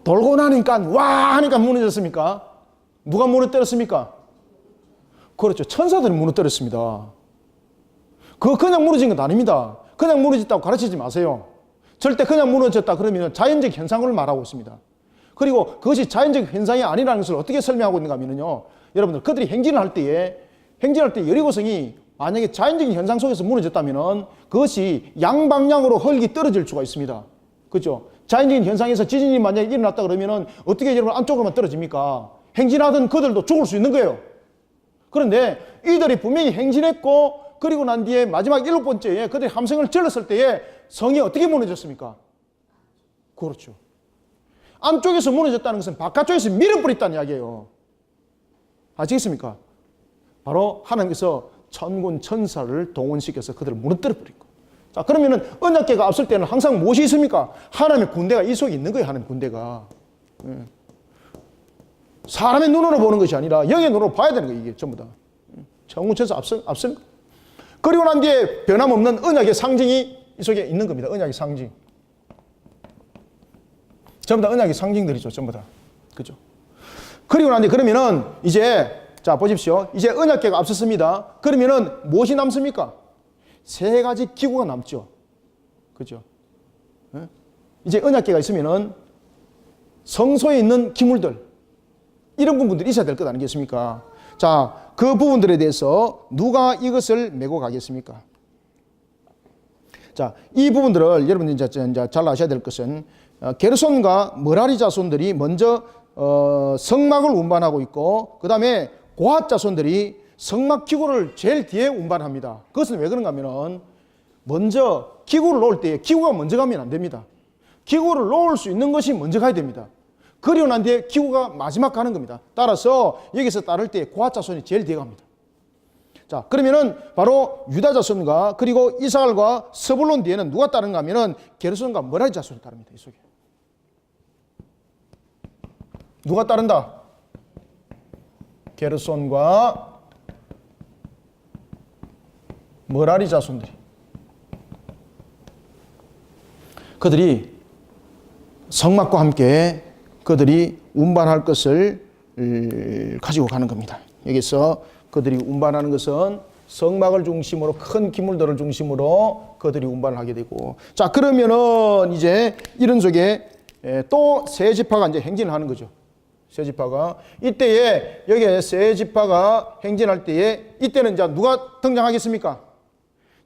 S1: 돌고 나니까 와 하니까 무너졌습니까? 누가 무너뜨렸습니까? 그렇죠. 천사들이 무너뜨렸습니다. 그거 그냥 무너진 건 아닙니다. 그냥 무너졌다고 가르치지 마세요. 절대 그냥 무너졌다 그러면 자연적 현상을 말하고 있습니다. 그리고 그것이 자연적 현상이 아니라는 것을 어떻게 설명하고 있는가 하면요, 여러분들 그들이 행진을 할 때 여리고성이 만약에 자연적인 현상 속에서 무너졌다면 그것이 양방향으로 흙이 떨어질 수가 있습니다. 그렇죠? 자연적인 현상에서 지진이 만약에 일어났다 그러면 어떻게 여러분 안쪽으로만 떨어집니까? 행진하던 그들도 죽을 수 있는 거예요. 그런데 이들이 분명히 행진했고, 그리고 난 뒤에 마지막 7번째에 그들이 함성을 질렀을 때에 성이 어떻게 무너졌습니까? 그렇죠. 안쪽에서 무너졌다는 것은 바깥쪽에서 밀어버렸다는 이야기예요. 아시겠습니까? 바로 하나님께서 천군 천사를 동원시켜서 그들을 무너뜨려 버린 거예요. 자, 그러면은 언약궤가 앞설 때는 항상 무엇이 있습니까? 하나님의 군대가 이 속에 있는 거예요. 하나님의 군대가. 사람의 눈으로 보는 것이 아니라 영의 눈으로 봐야 되는 거예요. 이게 전부 다. 천군 천사 앞선. 그리고 난 뒤에 변함없는 언약의 상징이 이 속에 있는 겁니다. 언약의 상징. 전부 다 언약의 상징들이죠. 전부 다. 그죠? 그리고 난 뒤에 그러면은 이제 자, 보십시오. 이제 언약궤가 앞섰습니다. 그러면은 무엇이 남습니까? 세 가지 기구가 남죠. 그죠? 이제 언약궤가 있으면은 성소에 있는 기물들, 이런 부분들이 있어야 될 것 아니겠습니까? 자, 그 부분들에 대해서 누가 이것을 메고 가겠습니까? 자, 이 부분들을 여러분이 이제 잘 아셔야 될 것은 게르손과 머라리 자손들이 먼저 성막을 운반하고 있고, 그 다음에 고핫 자손들이 성막 기구를 제일 뒤에 운반합니다. 그것은 왜 그런가 하면은 먼저 기구를 놓을 때 기구가 먼저 가면 안 됩니다. 기구를 놓을 수 있는 것이 먼저 가야 됩니다. 그리고 난 뒤에 기구가 마지막 가는 겁니다. 따라서 여기서 따를 때 고핫 자손이 제일 뒤에 갑니다. 자, 그러면은 바로 유다 자손과 그리고 이스라엘과 스불론 뒤에는 누가 따른가 하면은 게르손과 머라리 자손이 따릅니다. 이 속에. 누가 따른다? 게르손과 머라리 자손들이. 그들이 성막과 함께 그들이 운반할 것을 가지고 가는 겁니다. 여기서 그들이 운반하는 것은 성막을 중심으로 큰 기물들을 중심으로 그들이 운반을 하게 되고, 자 그러면은 이제 이런 속에 또 세 지파가 이제 행진을 하는 거죠. 세 지파가 이때에 여기에 세 지파가 행진할 때에 이때는 이제 누가 등장하겠습니까?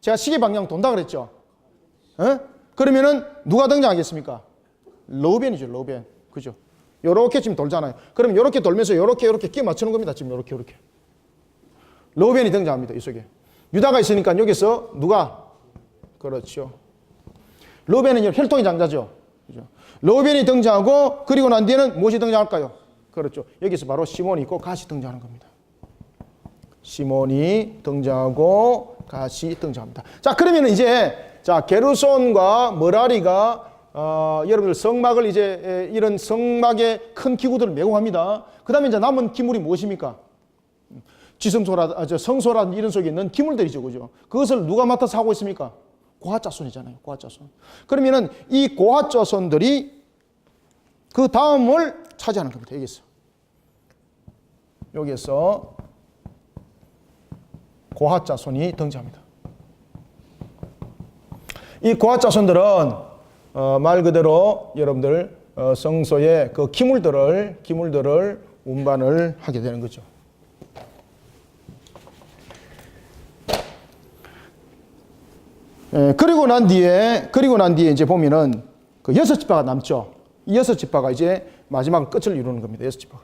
S1: 제가 시계 방향 돈다 그랬죠. 그러면은 누가 등장하겠습니까? 르우벤이죠. 르우벤. 그죠? 요렇게 지금 돌잖아요. 그럼 요렇게 돌면서 요렇게 끼 맞추는 겁니다. 지금 요렇게. 르우벤이 등장합니다. 이 속에. 유다가 있으니까 여기서 누가? 그렇죠. 르우벤은 혈통의 장자죠. 그죠? 르우벤이 등장하고 그리고 난 뒤에는 무엇이 등장할까요? 그렇죠. 여기서 바로 시몬이 있고 갓이 등장하는 겁니다. 시몬이 등장하고 갓이 등장합니다. 자, 그러면 이제 게르손과 머라리가 여러분들 성막을 이제 이런 성막의 큰 기구들을 메고 갑니다. 그다음에 이제 남은 기물이 무엇입니까? 성소라든지 이런 속에 있는 기물들이죠, 그죠? 그것을 누가 맡아서 하고 있습니까? 고핫 자손이잖아요, 고핫 자손. 그러면은 이 고핫 자손들이 그 다음을 차지하는 겁니다. 여기에서 고핫 자손이 등장합니다. 이 고핫 자손들은 말 그대로 여러분들 성소의 그 기물들을 운반을 하게 되는 거죠. 그리고 난 뒤에 이제 보면은 그 6지파가 남죠. 이 6지파가 이제 마지막 끝을 이루는 겁니다. 6지파가.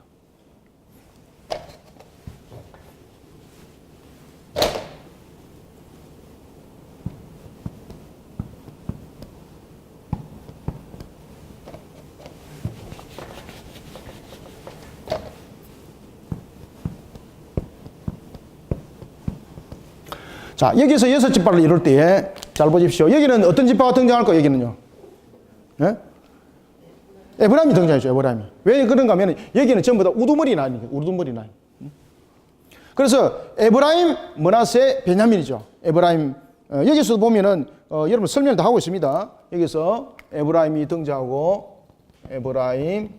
S1: 자, 여기서 6지파를 이룰 때에 잘 보십시오. 여기는 어떤 지파가 등장할까요? 여기는요. 예? 에브라임이 등장했죠. 에브라임이. 왜 그런가 하면 여기는 전부 다 우두머리 라인이에요. 우두머리 라인. 그래서 에브라임, 므낫세, 베냐민이죠. 에브라임. 여기서 보면은 여러분 설명을 다 하고 있습니다. 여기서 에브라임이 등장하고 에브라임.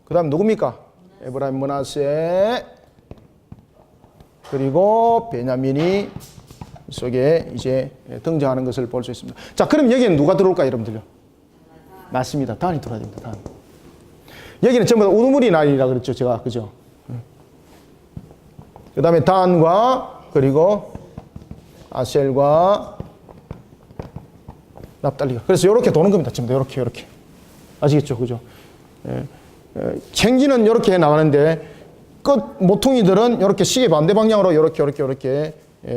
S1: 그다음 누굽니까? 에브라임, 므낫세. 그리고 베냐민이 속에 이제 등장하는 것을 볼 수 있습니다. 자, 그럼 여기는 누가 들어올까요, 여러분들요? 맞습니다. 단이 들어야 됩니다. 단. 여기는 전부 다 우두머리 라인이라 그랬죠, 제가. 그죠? 그 다음에 단과 그리고 아셀과 납달리가. 그래서 이렇게 도는 겁니다. 전부 다 이렇게. 아시겠죠? 그죠? 행진은 이렇게 나가는데 끝 모퉁이들은 이렇게 시계 반대 방향으로 이렇게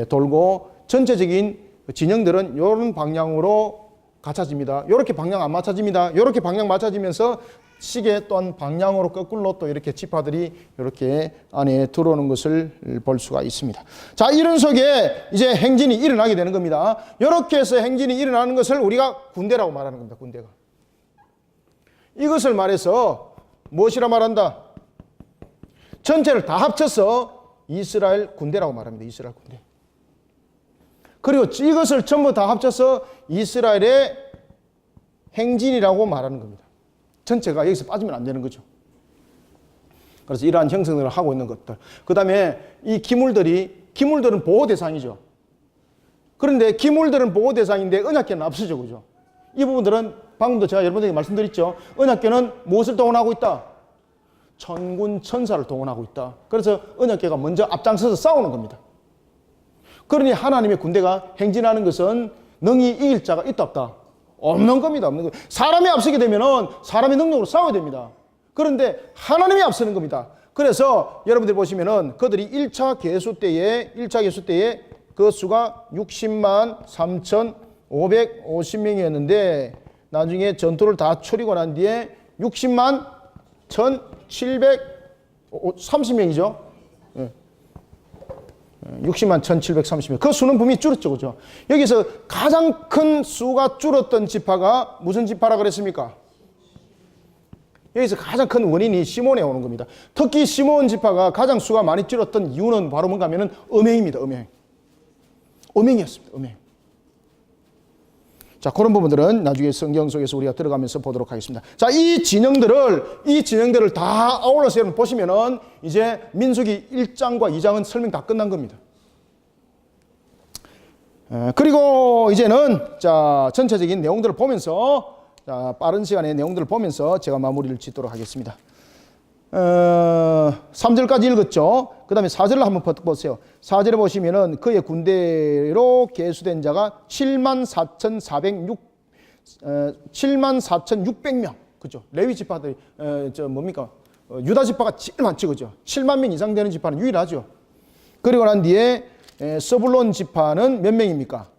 S1: 돌고 전체적인 진영들은 이런 방향으로 갖춰집니다. 이렇게 방향 안 맞춰집니다. 이렇게 방향 맞춰지면서 시계 또한 방향으로 거꾸로 또 이렇게 지파들이 이렇게 안에 들어오는 것을 볼 수가 있습니다. 자, 이런 속에 이제 행진이 일어나게 되는 겁니다. 이렇게 해서 행진이 일어나는 것을 우리가 군대라고 말하는 겁니다. 군대가. 이것을 말해서 무엇이라 말한다? 전체를 다 합쳐서 이스라엘 군대라고 말합니다. 이스라엘 군대. 그리고 이것을 전부 다 합쳐서 이스라엘의 행진이라고 말하는 겁니다. 전체가 여기서 빠지면 안 되는 거죠. 그래서 이러한 형성들을 하고 있는 것들. 그 다음에 이 기물들은 보호 대상이죠. 그런데 기물들은 보호 대상인데 언약궤는 앞서죠. 그죠? 이 부분들은 방금도 제가 여러분들에게 말씀드렸죠. 언약궤는 무엇을 동원하고 있다? 천군 천사를 동원하고 있다. 그래서 언약궤가 먼저 앞장서서 싸우는 겁니다. 그러니 하나님의 군대가 행진하는 것은 능히 이길 자가 있다 없다? 없는 겁니다. 없는 거. 사람이 앞서게 되면은 사람의 능력으로 싸워야 됩니다. 그런데 하나님이 앞서는 겁니다. 그래서 여러분들 보시면은 그들이 1차 개수 때에 그 수가 60만 3,550명이었는데 나중에 전투를 다 치르고 난 뒤에 60만 1,730명이죠. 60만 1,730명. 그 수는 분명히 줄었죠. 그죠? 여기서 가장 큰 수가 줄었던 지파가 무슨 지파라 그랬습니까? 여기서 가장 큰 원인이 시몬에 오는 겁니다. 특히 시몬 지파가 가장 수가 많이 줄었던 이유는 바로 뭔가 하면은 음행입니다. 음행이었습니다. 음행. 자, 그런 부분들은 나중에 성경 속에서 우리가 들어가면서 보도록 하겠습니다. 자, 이 진영들을 다 아울러서 여러분 보시면은 이제 민수기 1장과 2장은 설명 다 끝난 겁니다. 그리고 이제는 자, 전체적인 내용들을 보면서 자, 빠른 시간에 내용들을 보면서 제가 마무리를 짓도록 하겠습니다. 3절까지 읽었죠. 그 다음에 4절을 한번 보세요. 4절에 보시면은 그의 군대로 계수된 자가 74,600명. 그죠? 레위 지파들이, 유다 지파가 제일 많죠. 그죠? 7만 명 이상 되는 지파는 유일하죠. 그리고 난 뒤에 서불론 지파는 몇 명입니까?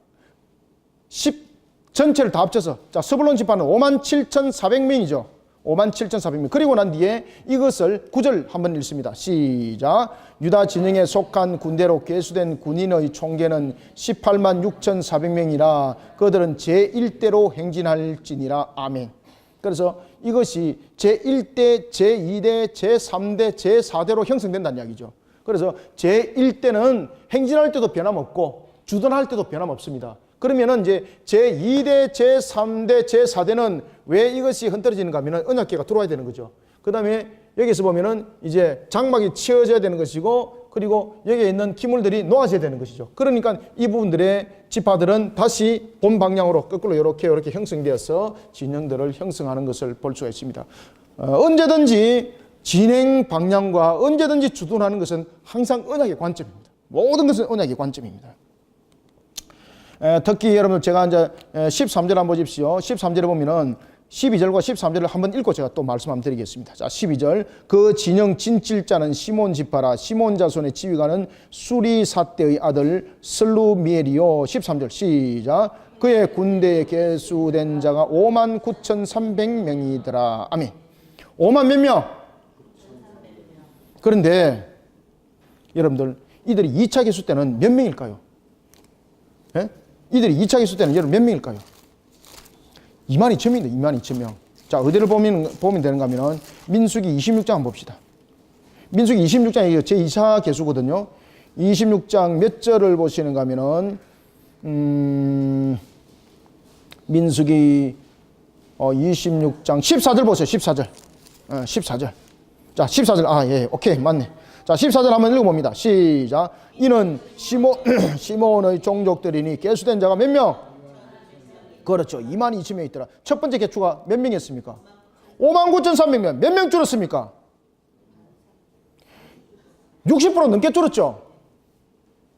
S1: 전체를 다 합쳐서. 자, 서불론 지파는 57,400명이죠. 57,400명. 그리고 난 뒤에 이것을 9절 한번 읽습니다. 시작. 유다 진영에 속한 군대로 계수된 군인의 총계는 186,400명이라 그들은 제1대로 행진할지니라. 아멘. 그래서 이것이 제1대, 제2대, 제3대, 제4대로 형성된다는 이야기죠. 그래서 제1대는 행진할 때도 변함없고 주둔할 때도 변함없습니다. 그러면은 이제 제2대, 제3대, 제4대는 왜 이것이 흔들어지는가 하면은 언약궤가 들어와야 되는 거죠. 그 다음에 여기서 보면은 이제 장막이 치어져야 되는 것이고, 그리고 여기에 있는 기물들이 놓아져야 되는 것이죠. 그러니까 이 부분들의 지파들은 다시 본 방향으로 거꾸로 이렇게 형성되어서 진영들을 형성하는 것을 볼 수가 있습니다. 언제든지 진행 방향과 언제든지 주둔하는 것은 항상 언약의 관점입니다. 모든 것은 언약의 관점입니다. 특히 여러분 제가 이제 13절 한번 보십시오. 13절에 보면은 12절과 13절을 한번 읽고 제가 또 말씀 한번 드리겠습니다. 자, 12절. 그 진영 진칠자는 시몬 지파라. 시몬 자손의 지휘관은 수리사대의 아들 슬루미엘이요. 13절 시작. 그의 군대에 계수된 자가 59,300명이더라. 아멘. 5만 몇 명? 그런데 여러분들 이들이 2차 계수 때는 몇 명일까요? 예? 이들이 2차 계수 때는 여러분 몇 명일까요? 22,000명입니다. 22,000명. 자, 어디를 보면 되는가 하면 민수기 26장 한번 봅시다. 민수기 26장이 제 2차 계수거든요. 26장 몇 절을 보시는가 하면은 민수기 26장 14절 보세요. 14절. 14절. 자, 14절. 예, 오케이, 맞네. 자, 14절 한번 읽어봅니다. 시작. 이는 시몬의 종족들이니 계수된 자가 몇 명? 그렇죠. 22,000명 있더라. 첫 번째 계수가 몇 명이었습니까? 59,300명. 몇 명 줄었습니까? 60% 넘게 줄었죠.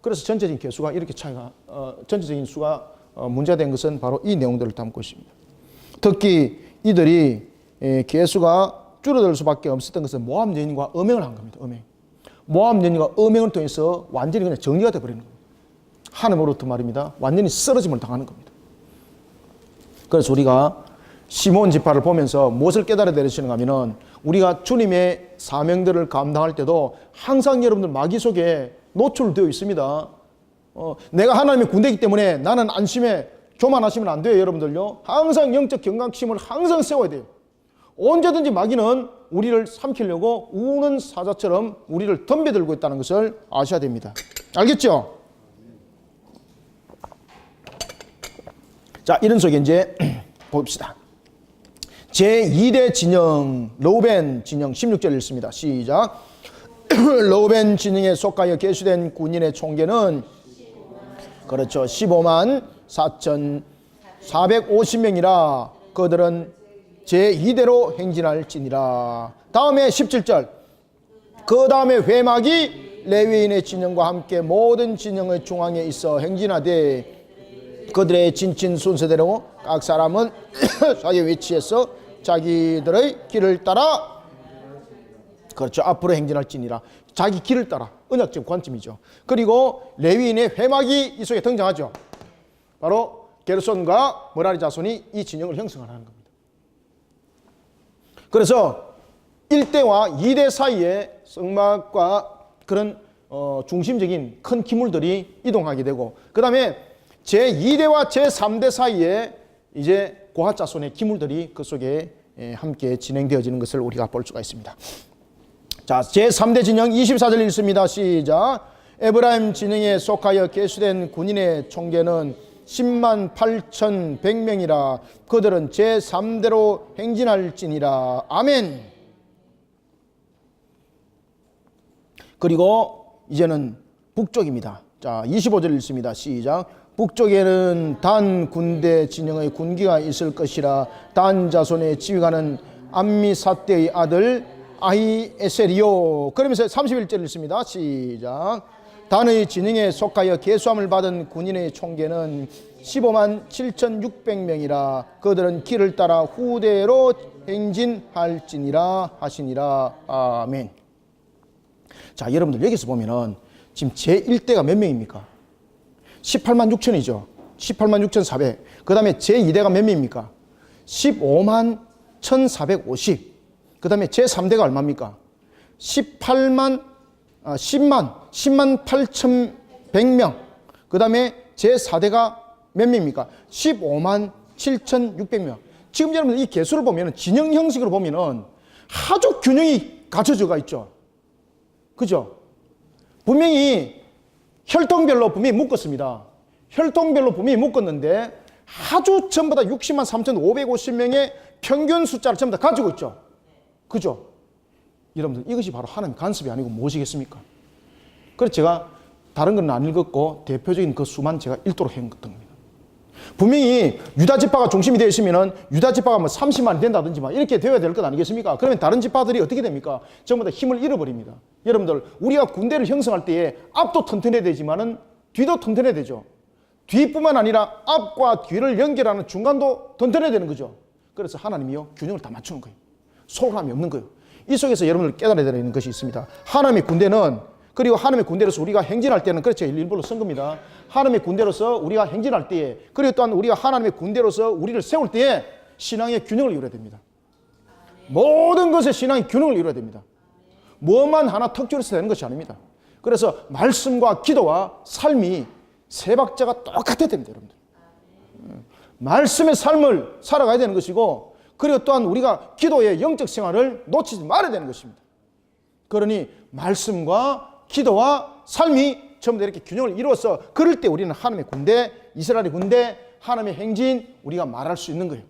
S1: 그래서 전체적인 계수가 이렇게 전체적인 수가 문제된 것은 바로 이 내용들을 담고 있습니다. 특히 이들이 계수가 줄어들 수밖에 없었던 것은 모압 여인과 음행을 한 겁니다. 모압 여인과 음행을 통해서 완전히 그냥 정리가 되어버리는 겁니다. 하나님으로부터 말입니다. 완전히 쓰러짐을 당하는 겁니다. 그래서 우리가 시몬 지파를 보면서 무엇을 깨달아야 되시는가 하면은 우리가 주님의 사명들을 감당할 때도 항상 여러분들 마귀 속에 노출되어 있습니다. 내가 하나님의 군대이기 때문에 나는 안심해, 교만하시면 안 돼요. 여러분들요. 항상 영적 경각심을 항상 세워야 돼요. 언제든지 마귀는 우리를 삼키려고 우는 사자처럼 우리를 덤벼들고 있다는 것을 아셔야 됩니다. 알겠죠? 자, 이런 속에 이제 봅시다. 제2대 진영, 러우벤 진영 16절 읽습니다. 시작. 러우벤 진영에 속하여 계수된 군인의 총계는 그렇죠. 15만 4,450명이라 그들은 제2대로 행진할지니라. 다음에 17절. 그 다음에 회막이 레위인의 진영과 함께 모든 진영의 중앙에 있어 행진하되 그들의 진친 순서대로 각 사람은 자기 위치에서 자기들의 길을 따라 그렇죠. 앞으로 행진할지니라. 자기 길을 따라. 언약적 관점이죠. 그리고 레위인의 회막이 이 속에 등장하죠. 바로 게르손과 머라리 자손이 이 진영을 형성하는 겁니다. 그래서 1대와 2대 사이에 성막과 그런 중심적인 큰 기물들이 이동하게 되고, 그 다음에 제2대와 제3대 사이에 이제 고핫 자손의 기물들이 그 속에 함께 진행되어지는 것을 우리가 볼 수가 있습니다. 자, 제3대 진영 24절 읽습니다. 시작. 에브라임 진영에 속하여 계수된 군인의 총계는 10만 8,100명이라. 그들은 제3대로 행진할지니라. 아멘. 그리고 이제는 북쪽입니다. 자, 25절 읽습니다. 시작. 북쪽에는 단 군대 진영의 군기가 있을 것이라. 단 자손의 지휘관은 암미사대의 아들 아히에셀이요. 그러면서 31절 읽습니다. 시작. 단의 진영에 속하여 계수함을 받은 군인의 총계는 15만 7,600명이라. 그들은 길을 따라 후대로 행진할지니라 하시니라. 아멘. 자, 여러분들 여기서 보면은 지금 제1대가 몇 명입니까? 18만 6천이죠. 18만 6,400. 그 다음에 제2대가 몇 명입니까? 15만 1,450. 그 다음에 제3대가 얼마입니까? 10만 8,100명. 그 다음에 제4대가 몇 명입니까? 15만 7,600명. 지금 여러분 이 개수를 보면 진영 형식으로 보면 아주 균형이 갖춰져가 있죠. 그죠? 분명히 혈통별로 분명히 묶었습니다. 혈통별로 분명히 묶었는데 아주 전부 다 60만 3,550명의 평균 숫자를 전부 다 가지고 있죠. 그죠? 여러분들 이것이 바로 하나님 간섭이 아니고 무엇이겠습니까? 그래서 제가 다른 건 안 읽었고 대표적인 그 수만 제가 읽도록 한 겁니다. 분명히 유다 지파가 중심이 되어 있으면은 유다 지파가 뭐 30만이 된다든지 막 이렇게 되어야 될 것 아니겠습니까? 그러면 다른 지파들이 어떻게 됩니까? 전부 다 힘을 잃어버립니다. 여러분들 우리가 군대를 형성할 때에 앞도 튼튼해야 되지만은 뒤도 튼튼해야 되죠. 뒤뿐만 아니라 앞과 뒤를 연결하는 중간도 튼튼해야 되는 거죠. 그래서 하나님이요 균형을 다 맞추는 거예요. 소홀함이 없는 거예요. 이 속에서 여러분들 깨달아야 되는 것이 있습니다. 하나님의 군대는, 그리고 하나님의 군대로서 우리가 행진할 때는, 그렇죠, 일부러 쓴 겁니다. 하나님의 군대로서 우리가 행진할 때에, 그리고 또한 우리가 하나님의 군대로서 우리를 세울 때에 신앙의 균형을 이루어야 됩니다. 모든 것에 신앙의 균형을 이루어야 됩니다. 뭐만 하나 턱줄에서 되는 것이 아닙니다. 그래서 말씀과 기도와 삶이 세 박자가 똑같아야 됩니다, 여러분들. 말씀의 삶을 살아가야 되는 것이고, 그리고 또한 우리가 기도의 영적 생활을 놓치지 말아야 되는 것입니다. 그러니 말씀과 기도와 삶이 전부 다 이렇게 균형을 이루어서 그럴 때 우리는 하나님의 군대, 이스라엘의 군대, 하나님의 행진 우리가 말할 수 있는 거예요.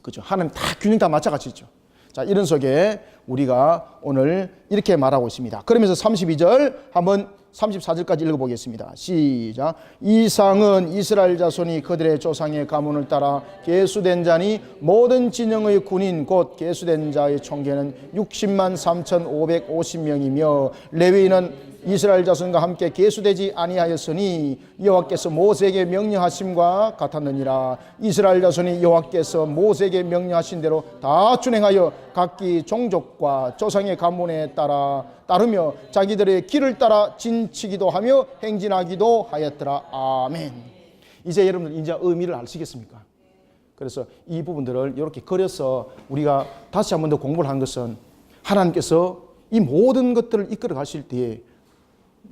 S1: 그렇죠? 하나님 다 균형 다 맞춰가지고 있죠. 자, 이런 속에 우리가 오늘 이렇게 말하고 있습니다. 그러면서 32절 한번 34절까지 읽어보겠습니다. 시작. 이상은 이스라엘 자손이 그들의 조상의 가문을 따라 계수된 자니 모든 진영의 군인 곧 계수된 자의 총계는 60만 3,550명이며 레위인은 이스라엘 자손과 함께 계수되지 아니하였으니 여호와께서 모세에게 명령하심과 같았느니라. 이스라엘 자손이 여호와께서 모세에게 명령하신 대로 다 준행하여 각기 종족과 조상의 가문에 따르며 자기들의 길을 따라 진치기도 하며 행진하기도 하였더라. 아멘. 이제 여러분들 이제 의미를 아시겠습니까? 그래서 이 부분들을 이렇게 그려서 우리가 다시 한 번 더 공부를 한 것은 하나님께서 이 모든 것들을 이끌어 가실 때에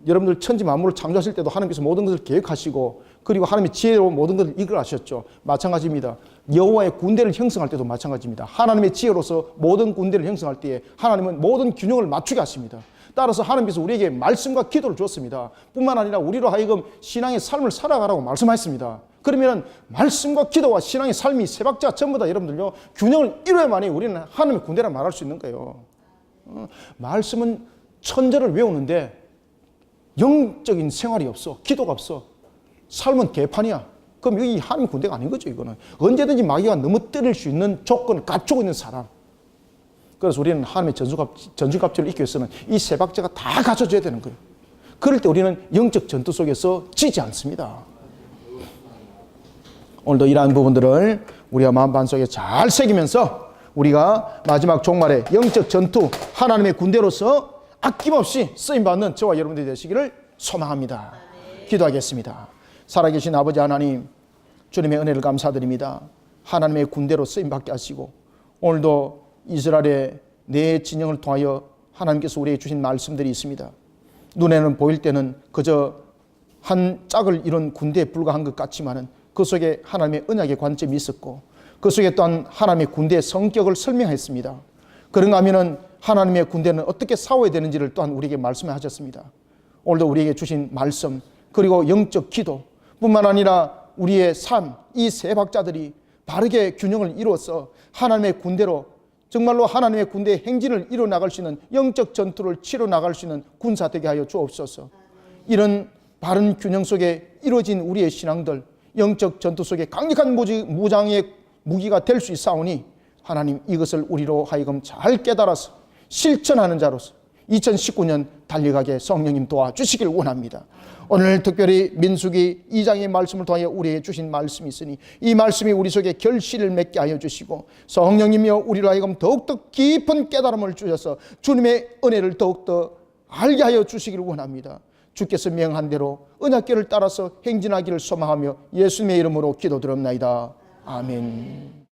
S1: 여러분들 천지 만물을 창조하실 때도 하나님께서 모든 것을 계획하시고 그리고 하나님의 지혜로 모든 것을 이끌어가셨죠. 마찬가지입니다. 여호와의 군대를 형성할 때도 마찬가지입니다. 하나님의 지혜로서 모든 군대를 형성할 때에 하나님은 모든 균형을 맞추게 하십니다. 따라서 하나님께서 우리에게 말씀과 기도를 주었습니다. 뿐만 아니라 우리로 하여금 신앙의 삶을 살아가라고 말씀하셨습니다. 그러면 말씀과 기도와 신앙의 삶이 세 박자 전부 다 여러분들요 균형을 이루어야만이 우리는 하나님의 군대라 말할 수 있는 거예요. 말씀은 천절을 외우는데 영적인 생활이 없어. 기도가 없어. 삶은 개판이야. 그럼 여기 하나님 군대가 아닌 거죠. 이거는 언제든지 마귀가 넘어뜨릴 수 있는 조건을 갖추고 있는 사람. 그래서 우리는 하나님의 전주갑주를 잊기 위해서는 이 세 박자가 다 갖춰져야 되는 거예요. 그럴 때 우리는 영적 전투 속에서 지지 않습니다. 오늘도 이러한 부분들을 우리가 마음반속에 잘 새기면서 우리가 마지막 종말에 영적 전투 하나님의 군대로서 아낌없이 쓰임받는 저와 여러분들이 되시기를 소망합니다. 기도하겠습니다. 살아계신 아버지 하나님, 주님의 은혜를 감사드립니다. 하나님의 군대로 쓰임받게 하시고 오늘도 이스라엘의 네 진영을 통하여 하나님께서 우리에게 주신 말씀들이 있습니다. 눈에는 보일 때는 그저 한 짝을 이룬 군대에 불과한 것 같지만은 그 속에 하나님의 언약의 관점이 있었고 그 속에 또한 하나님의 군대의 성격을 설명했습니다. 그런가 하면은 하나님의 군대는 어떻게 싸워야 되는지를 또한 우리에게 말씀하셨습니다. 오늘도 우리에게 주신 말씀 그리고 영적 기도 뿐만 아니라 우리의 삶, 이 세 박자들이 바르게 균형을 이루어서 하나님의 군대로, 정말로 하나님의 군대의 행진을 이뤄 나갈 수 있는, 영적 전투를 치러 나갈 수 있는 군사 되게 하여 주옵소서. 이런 바른 균형 속에 이루어진 우리의 신앙들, 영적 전투 속에 강력한 무장의 무기가 될 수 있사오니 하나님, 이것을 우리로 하여금 잘 깨달아서 실천하는 자로서 2019년 달려가게 성령님 도와주시길 원합니다. 오늘 특별히 민수기 2장의 말씀을 통하여 우리에게 주신 말씀이 있으니 이 말씀이 우리 속에 결실을 맺게 하여 주시고, 성령님이여 우리로 하여금 더욱더 깊은 깨달음을 주셔서 주님의 은혜를 더욱더 알게 하여 주시기를 원합니다. 주께서 명한 대로 언약궤를 따라서 행진하기를 소망하며 예수님의 이름으로 기도드립나이다. 아멘.